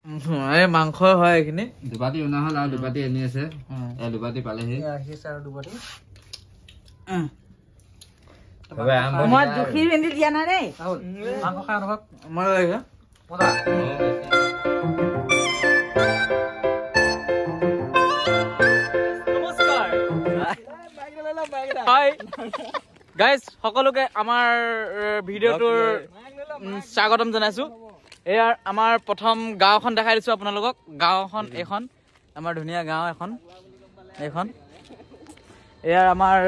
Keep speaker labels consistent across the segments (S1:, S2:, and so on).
S1: এই মাংস হয় এইখিনি
S2: দুবাটি উনা হল আৰু দুবাটি এনি আছে এই দুবাটি পালেহি
S1: আহিছে আৰু দুবাটি
S3: মই জুখি ভেন্দি দিয়া নাই দেই
S1: মাংস খাই অনুভৱ মজা লাগিছে মজা নমস্কাৰ হাই গাইজ সকলোকে আমাৰ ভিডিঅ'টোৰ স্বাগতম জনাইছো এয়াৰ আমাৰ প্ৰথম গাঁওখন দেখাই দিছো আপোনালোকক গাঁওখন এইখন আমাৰ ধুনীয়া গাঁও এখন এইখন এয়াৰ আমাৰ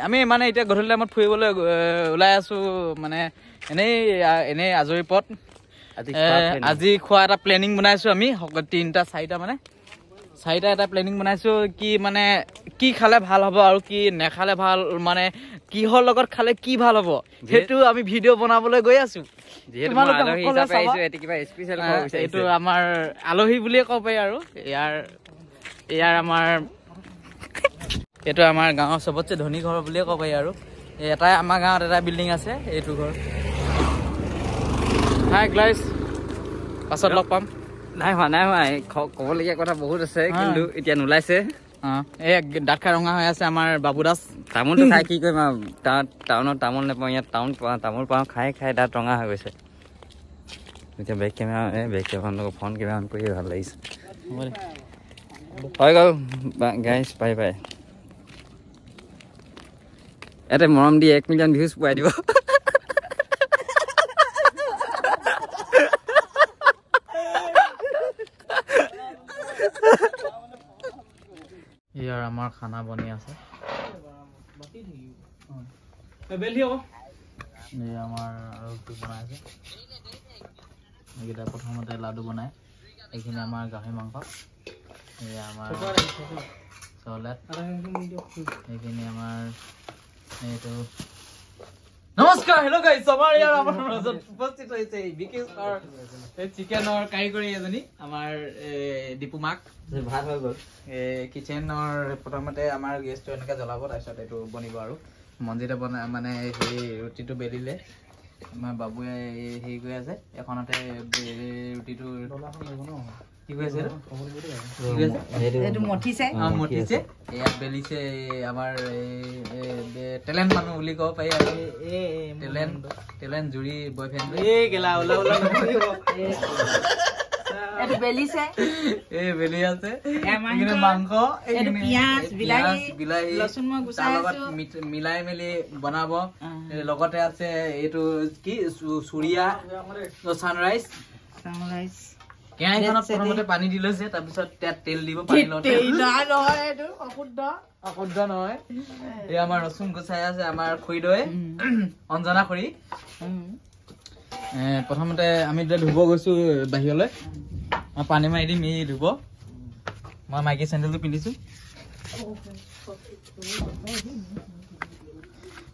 S1: আমি মানে এতিয়া গধূলি টাইমত ফুৰিবলৈ ওলাই আছো মানে এনেই আজৰি পথ আজি খোৱা এটা প্লেনিং বনাইছো আমি তিনিটা চাৰিটা এটা প্লেনিং বনাইছো কি মানে কি খালে ভাল হ'ব আৰু কি নেখালে ভাল মানে কিহৰ লগত খালে কি ভাল হ'ব সেইটো আমি ভিডিঅ' বনাবলৈ গৈ আছো এইটো আমাৰ আলহী বুলিয়ে ক'ব পাৰি আৰু ইয়াৰ আমাৰ এইটো আমাৰ গাঁৱৰ চবতছে ধনী ঘৰ বুলিয়ে ক'ব পাৰি আৰু এটাই আমাৰ গাঁৱত এটা বিল্ডিং আছে এইটো ঘৰ হাই গ্লাইছ পাছত লগ পাম
S2: নাই হোৱা ক'বলগীয়া কথা বহুত আছে কিন্তু এতিয়া নোলাইছে
S1: এই দাঁত খাই ৰঙা হৈ আছে আমাৰ বাবু দাস
S2: তামোলটো খাই কি কৰিম আৰু টাউনত তামোল নাপাওঁ ইয়াত তামোল পাওঁ খাই দাঁত ৰঙা হৈ গৈছে এতিয়া back camera front camera on কৰি ভাল লাগিছে হৈ গ'ল গাইজ বাই ইয়াতে মৰম দি 1 মিলিয়ন ভিউজ পোৱাই দিব
S1: ইয়াৰ আমাৰ খানা বনি আছে আমাৰ ৰুটি বনাই আছে এইকেইটা প্ৰথমতে লাডু বনাই এইখিনি আমাৰ গাহৰি মাংস এয়া আমাৰ চলেট এইখিনি আমাৰ এইটো নমস্কাৰ হেল্ল' গাইছ আমাৰ ইয়াৰ আমাৰ মাজত উপস্থিত হৈছে বিকেশৰ চিকেনৰ কাৰিকৰী এজনী আমাৰ দীপু মাক
S2: ভাল হৈ গ'ল
S1: কিচেনৰ প্ৰথমতে আমাৰ গেছটো এনেকৈ জ্বলাব তাৰপিছত এইটো বনিব আৰু মনজিতে বনাই মানে হেৰি ৰুটিটো বেলিলে আমাৰ বাবুৱে হেৰি কৰি আছে এখনতে ৰুটিটো কি কৰি আছে মঠিছে এয়া বেলিছে আমাৰ টেলেণ্ট মানুহ বুলি ক'ব পাৰি আৰু টেলেণ্ট জুৰি বয়ফ্ৰেণ্ড বেলি আছে মাংস বিলাহী মিলাই মেলি বনাব লগতে আছে এইটো কি চুৰিয়া চানৰাইজ কেৰাহীখনত প্ৰথমতে পানী দি লৈছে তাৰপিছত তাত তেল দিব পানী অশুদ্ধ নহয় এই আমাৰ ৰচুন গুচাই আছে আমাৰ খুৰীদৈ অঞ্জনা খুৰী প্ৰথমতে আমি এতিয়া ধুব গৈছো বাহিৰলৈ পানী মাৰি দিম ই ধুব মই মাইকী চেণ্ডেলটো পিন্ধিছো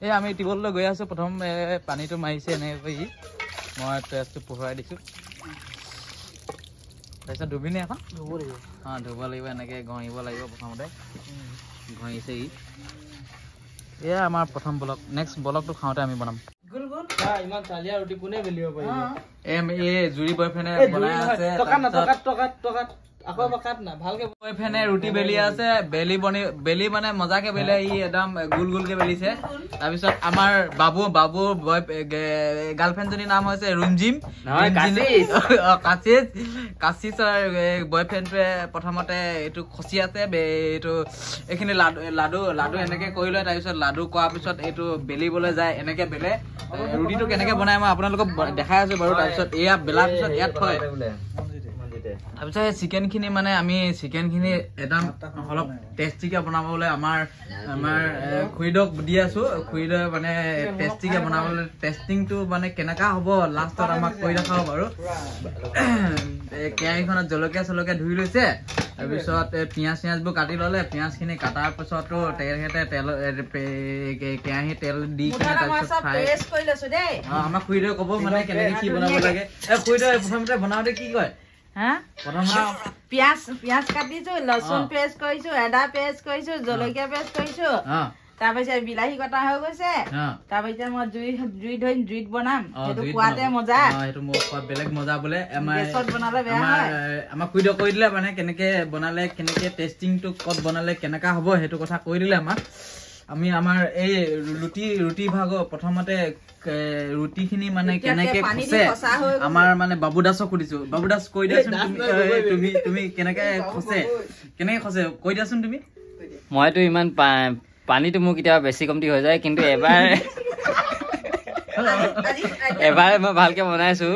S1: এই আমি টিউবৱেললৈ গৈ আছো প্ৰথম পানীটো মাৰিছে এনেকৈ কৰি মই তেজটো পোহৰাই দিছো তাৰপিছত ধুবিনে এখন ধুব লাগিব এনেকৈ ঘঁহিব লাগিব প্ৰথমতে ঘঁহিছে এয়া আমাৰ প্ৰথম ব্লগ নেক্সট ব্লগটো খাওঁতে আমি বনাম ইমান চালিয়া ৰুটি কোনে বেলিব পাৰিব জুৰি বয়ফ্ৰেণ্ডে বনাই আছে বয়ফ্ৰেণ্ডে ৰুটি বেলি আছে বেলি মানে মজাকে বেলে ই একদম গোল গোলকে বেলিছে তাৰপিছত আমাৰ বাবুৰ গাৰ্লফ্ৰেণ্ডজনীৰ নাম হৈছে ৰুমজিম কাচিছৰ বয়ফ্ৰেণ্ডটোৱে প্ৰথমতে এইটো খচি আছে এইটো এইখিনি লাডু এনেকে কৰি লয় তাৰপিছত লাডু কৰাৰ পিছত এইটো বেলিবলৈ যায় এনেকে বেলে ৰুটিটো কেনেকে বনাই মই আপোনালোকক দেখাই আছো বাৰু তাৰপিছত এয়া বেলাৰ পিছত ইয়াত থয় তাৰপিছত চিকেন খিনি মানে আমি চিকেন খিনি একদম অলপ টেষ্টিকে বনাবলৈ আমাৰ খুৰীদক দি আছো খুৰীদক মানে টেষ্টিকে বনাবলৈ টেষ্টিংটো মানে কেনেকা হ'ব লাষ্টত আমাক কৈ দেখাব বাৰু কেৰাহীখনত জলকীয়া ধুই লৈছে তাৰপিছত পিঁয়াজবোৰ কাটি ল'লে পিঁয়াজখিনি কাটাৰ পিছতো তেখেতে কেৰাহী তেল দি কিনে তাৰপিছত আমাক খুৰীদই ক'ব মানে কেনেকে কি বনাব লাগে খুৰীদই প্ৰথমতে বনাওঁতে কি কয়
S3: পিয়াজ কাটিছো লচুন পেষ্ট কৰিছো আদা পেষ্ট কৰিছো জলকীয়া পেষ্ট কৰিছো তাৰপিছত বিলাহী কটা হৈ গৈছে
S1: অ
S3: তাৰপিছত মই জুই ধৰিম জুইত বনাম
S1: অ,
S3: সেইটো
S1: জুইত
S3: খোৱাতে
S1: বনাব।
S3: মজা
S1: অ, সেইটো মোৰ খোৱাত বেলেগ মজা বোলে আমাৰ
S3: গেছত বনালে বেয়া হয়
S1: আমাক কৈ দিলে মানে কেনেকে বনালে কেনেকে টেষ্টিংটো ক'ত বনালে কেনেকা হ'ব সেইটো কথা কৈ দিলে আমাক আমি আমাৰ এই ৰুটি ভাগৰ প্ৰথমতে ৰুটি খিনি মানে কেনেকে খচে আমাৰ মানে বাবু দাসক সুধিছো বাবু দাস কৈ দিয়াচোন তুমি কেনেকে খচে কৈ দিয়াচোন তুমি
S2: মইতো ইমান পানীটো মোৰ কেতিয়াবা বেছি কমতি হৈ যায় কিন্তু এবাৰ মই ভালকে বনাইছো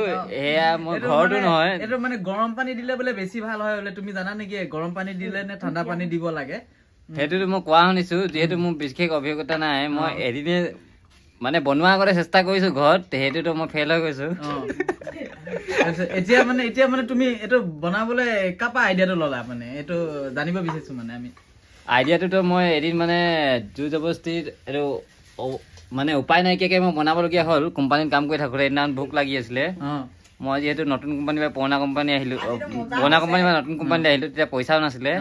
S2: এয়া মই ঘৰতো নহয়
S1: এইটো মানে গৰম পানী দিলে বোলে বেছি ভাল হয় বোলে তুমি জানা নেকি গৰম পানী দিলে নে ঠাণ্ডা পানী দিব লাগে
S2: সেইটোতো মই কোৱা শুনিছো যিহেতু মোৰ বিশেষ অভিজ্ঞতা নাই মই এদিনে মানে বনোৱা আগতে চেষ্টা কৰিছো ঘৰত সেইটোতো মই ফেইল হৈ গৈছো
S1: এতিয়া মানে তুমি এইটো বনাবলৈ কাপা আইডিয়াটো ললা মানে এইটো জানিব বিচাৰিছো মানে আমি
S2: আইডিয়াটোতো মই এদিন মানে জোৰ জবৰদস্তিত এইটো মানে উপায় নাইকিয়াকৈ মই বনাবলগীয়া হ'ল কোম্পানীত কাম কৰি থাকোঁতে সেইদিনাখন ভোক লাগি আছিলে মই যিহেতু নতুন কোম্পানী বা পুৰণা কোম্পানী আহিলোঁ পুৰণা কোম্পানী বা নতুন কোম্পানীত আহিলোঁ তেতিয়া পইচাও নাছিলে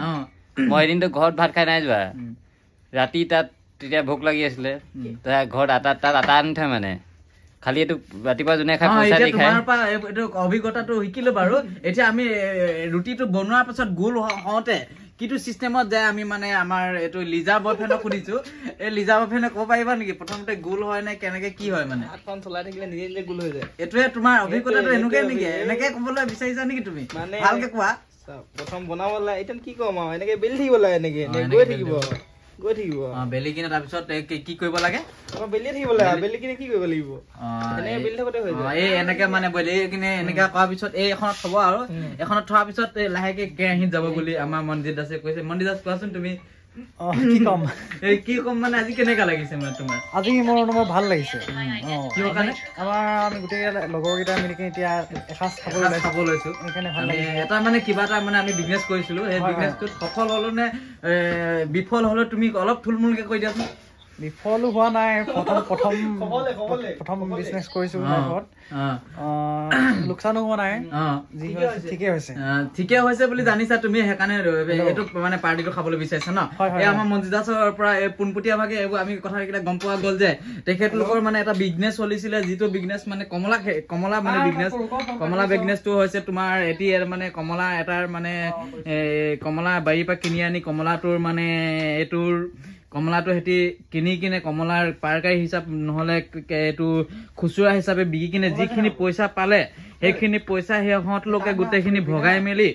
S2: মই এদিনতো ঘৰত ভাত খাই নাই যোৱা ৰাতি তাত তেতিয়া ভোক লাগি আছিলে ঘৰত তাত আটা আনি থয় মানে খালি এইটো ৰাতিপুৱা যোনে খাই পইচা দি খায়
S1: এইটো অভিজ্ঞতাটো শিকিলো বাৰু এতিয়া আমি ৰুটিটো বনোৱাৰ পাছত গোল হওঁতে কিটো চিষ্টেমত যায় আমি মানে আমাৰ এইটো লিজা বয়ফ্ৰেণ্ডক সুধিছো এই লিজা বয়ফ্ৰেণ্ডে ক'ব পাৰিবা নেকি প্ৰথমতে গোল হয় নে কেনেকে কি হয় মানে
S4: হাতখন চলাই থাকিলে নিজে নিজে গোল হৈ যায়
S1: এইটোৱে তোমাৰ অভিজ্ঞতাটো এনেকে নেকি এনেকে ক'বলৈ বিচাৰিছা নেকি তুমি ভালকে কোৱা
S4: প্ৰথম বনাবলৈ এতিয়া কি কম আৰু এনেকে বেলি থাকিব লাগে এনেকে গৈ থাকিব
S1: বেলি কিনে তাৰপিছত কি কৰিব লাগে
S4: বেলিয়ে থাকিব লাগে বেলি কিনে কি কৰিব লাগিব এনেকে বেলি থাকোতে হৈ যায়
S1: এই এনেকে মানে বেলি কিনে এনেকে কৰাৰ পিছত এই এখনত থব আৰু এখনত থোৱাৰ পিছত লাহেকে কেৰাহীত যাব বুলি আমাৰ মনজিৎ দাসে কৈছে মনজিৎ দাস কোৱাচোন তুমি কি কম মানে আজি কেনেকা লাগিছে মানে তোমাৰ
S5: আজি মোৰ ভাল লাগিছে
S1: কিহৰ কাৰণে
S5: আমি গোটেই লগৰকেইটা মিলি এতিয়া এসাঁজ
S1: খাব লৈছো এটা মানে কিবা এটা মানে আমি বিজনেছ কৰিছিলো সেই বিজনেছটোত সফল হলো নে বিফল হলো তুমি অলপ থুলমূলকে কৈ দিয়াচোন
S5: বিফলো হোৱা নাই প্ৰথম বিজনেছ কৰিছো লোকচানো হোৱা নাই
S1: ঠিকে হৈছে বুলি জানিছা তুমি সেইকাৰণে এইটো মানে পাৰ্টিটো খাবলৈ বিচাৰিছা ন এই আমাৰ মনজিৎ দাসৰ পৰা পোনপটীয়া ভাগে এইবোৰ আমি কথাকেইটা গম পোৱা গ'ল যে তেখেতলোকৰ মানে এটা বিজনেছ চলিছিলে যিটো বিজনেছ মানে কমলা মানে বিজনেছ কমলা বিজনেছটো হৈছে তোমাৰ এতিয়া মানে কমলা এটাৰ মানে কমলা বাৰীৰ পৰা কিনি আনি কমলাটোৰ মানে এইটোৰ কমলাটো সেটি কিনি কিনে কমলাৰ পাৰকাৰী হিচাপ নহলে এইটো খুচুৰা হিচাপে বিকি কিনে যিখিনি পইচা পালে সেইখিনি পইচা সিহঁতলোকে গোটেইখিনি ভগাই মেলি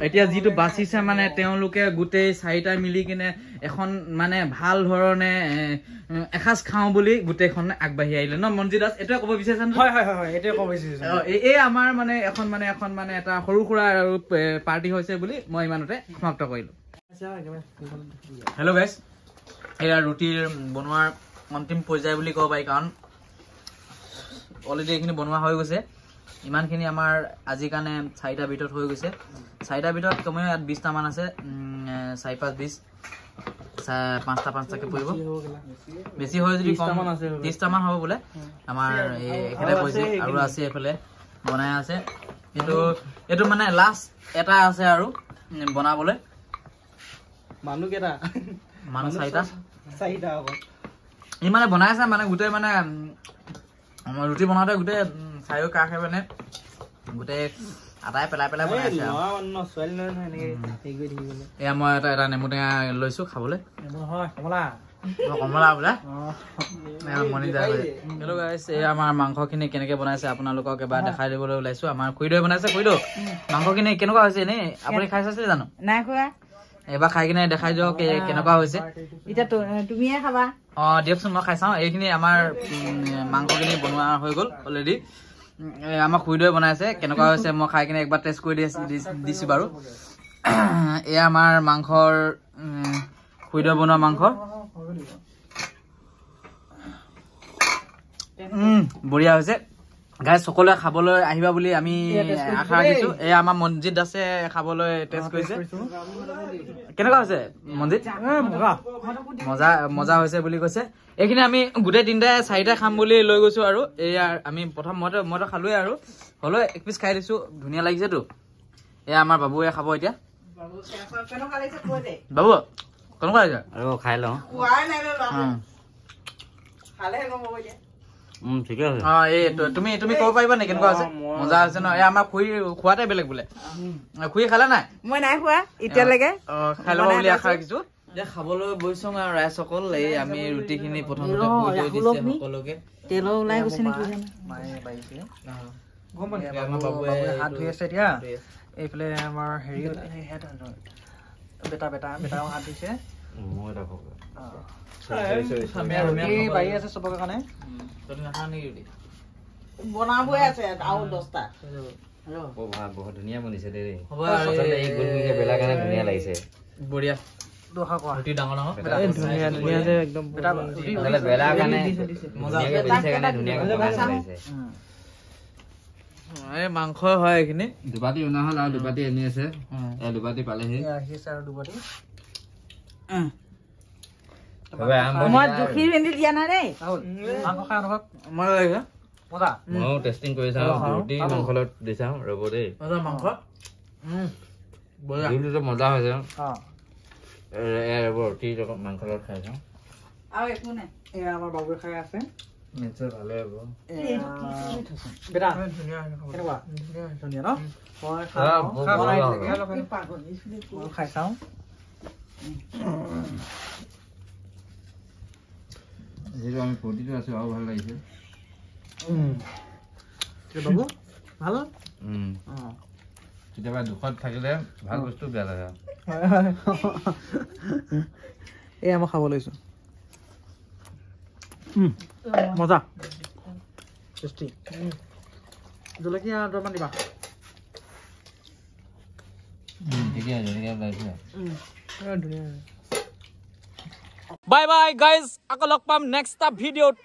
S1: এতিয়া যিটো বাচিছে মানে তেওঁলোকে গোটেই চাৰিটা মিলি কিনে এখন মানে ভাল ধৰণে এসাঁজ খাওঁ বুলি গোটেইখন আগবাঢ়ি আহিলে ন মনজিৎ দাস এইটোৱে ক'ব বিচাৰিছা
S5: এইটোৱে ক'ব বিচাৰিছো
S1: এই আমাৰ মানে এখন মানে এটা সৰু সুৰা আৰু পাৰ্টি হৈছে বুলি মই ইমানতে সমাপ্ত কৰিলো হেল্ল' গাইজ এয়া ৰুটিৰ বনোৱাৰ অন্তিম পৰ্যায় বুলি ক'ব পাৰি কাৰণ অলৰেডি এইখিনি বনোৱা হৈ গৈছে ইমানখিনি আমাৰ আজিৰ কাৰণে 4টা ভিতৰত হৈ গৈছে 4টা ভিতৰত কমেও ইয়াত 20টা মান আছে 4 5 20 5টাকে পৰিব বেছি হয় যদি 30টা মান হ'ব বোলে আমাৰ এখানে কৈছে আৰু আছে এফালে বনাই আছে কিন্তু এটো মানে লাষ্ট এটা আছে আৰু বনাবলৈ
S4: মানুহ কেটা
S1: মানুহ 4টা
S4: আকৌ
S1: ই মানে বনাই আছে মানে গোটেই মানে ৰুটি বনাওঁতে গোটেই চাৰিও কাষে মানে গোটেই আটাই পেলাই বনাই আছে এয়া মই এটা নেমু টেঙা লৈছো খাবলৈ কমলা বোলে মনি যায় হেল্ল' গাইছ এই আমাৰ মাংসখিনি কেনেকে বনাইছে আপোনালোকক এবাৰ দেখাই দিবলৈ ওলাইছো আমাৰ খুৰীদৈ বনাইছে খুৰীদৈ মাংসখিনি কেনেকুৱা হৈছে এনেই আপুনি খাই চাইছিলে জানো
S3: নাই খোৱা
S1: এবাৰ খাই কিনে দেখাই দিয়ক কেনেকুৱা হৈছে
S3: এতিয়া তুমিয়ে খাবা
S1: দিয়কচোন মই খাই চাওঁ এইখিনি আমাৰ মাংসখিনি বনোৱা হৈ গ'ল অলৰেডি আমাৰ খুৰীদৈ বনাইছে কেনেকুৱা হৈছে মই খাই কিনে একবাৰ টেষ্ট কৰি দিছো বাৰু এয়া আমাৰ মাংসৰ খুৰীদৈ বনোৱা মাংস বঢ়িয়া হৈছে গাইজ সকলোৱে খাবলৈ আহিবা বুলি আমি আশা ৰাখিছো এই আমাৰ মনজিৎ দাসে খাবলৈ টেষ্ট কৰিছে কেনেকুৱা হৈছে মনজিৎ মজা হৈছে বুলি কৈছে এইখিনি আমি গোটেই 3টাই 4টা খাম বুলি লৈ গৈছো আৰু এয়া আমি প্ৰথম মইতো খালোৱে আৰু হ'লেও এক পিচ খাই দিছো ধুনীয়া লাগিছেতো এয়া আমাৰ বাবুৱে খাব এতিয়া বাবু কেনেকুৱা লাগিছে
S2: আৰু খাই লওঁ
S3: খালেহে গম পাব এতিয়া
S2: ঠিকে আছে
S1: এই তুমি ক'ব পাৰিবা নেকি কেনেকুৱা আছে মজা আছে ন এই আমাৰ খুৰী খোৱাতে বেলেগ বোলে খুৰী খালে নাই
S3: মই নাই খোৱা এতিয়ালৈকে
S1: খাই ল'ব বুলি আশা ৰাখিছো এতিয়া খাবলৈ বহিছো আৰু ৰাইজসকল এই আমি ৰুটিখিনি প্ৰথমতে বহি থৈ দিছে সকলোকে
S3: তেলৰ ওলাই গৈছে নেকি
S5: মায়ে বাঢ়িছে গম
S1: আমাৰ
S5: পাইছে
S1: বাবুৱে
S5: হাত ধুই আছে এতিয়া এইফালে আমাৰ হেৰি বেটাও হাত ধুইছে
S2: মই এটা ভোগ
S5: ৰুটি বাঢ়ি আছে চবকে কাৰণে
S3: বনাবই আছে আৰু 10টা
S2: বহুত ধুনীয়া বনিছে দেই
S1: হ'ব
S2: এই গোলমুখীয়া বেলা কাৰণে ধুনীয়া লাগিছে
S1: বঢ়িয়া
S5: দুখা কোৱা
S1: ৰুটি ডাঙৰ ডাঙৰ
S5: ধুনীয়া যে একদম
S2: বেলাৰ কাৰণে ধুনীয়াকে বনিছে কাৰণে ধুনীয়াকে বনাইছে লাগিছে
S1: এই মাংস হয় এইখিনি
S2: দুবাটি অনা হ'ল আৰু দুবাটি এনে আছে দুবাটি পালেহি
S5: আহিছে আৰু দুবাটি
S3: মই জুখি ভেন্দি দিয়া নাই দেই
S5: ৰাহুল মাংস খাই অনুভৱ
S1: মজা লাগিছে
S5: মজা
S2: ময়ো টেষ্টিং কৰি চাওঁ ৰুটি মাংস লগত দি চাওঁ ৰ'ব দেই
S1: মজা মাংস বঢ়িয়া
S2: জোলটো মজা হৈছে
S5: অ
S2: ৰ'ব ৰুটি লগত মাংস লগত খাই চাওঁ
S3: আৰু একো নাই
S5: এয়া আমাৰ বাবুৱে খাই আছে
S2: নিশ্চয় ভালে হ'ব
S5: বেটা
S1: ধুনীয়া
S5: কেনেকুৱা ধুনীয়া ন মই খাই চাওঁ
S2: যিটো আমি ফূৰ্তিটো আছো আৰু ভাল লাগিছে
S5: বাবু ভাল
S2: কেতিয়াবা দুখত থাকিলে ভাল বস্তু বেয়া লাগে
S5: এয়া মই খাব লৈছো মজা টেষ্টি জলকীয়া দুটামান দিবা
S2: ঠিকে আছে ধুনীয়া লাগিছে
S5: ধুনীয়া
S1: বাই বাই গাইজ আকৌ লগ পাম নেক্সট এটা ভিডিঅ'ত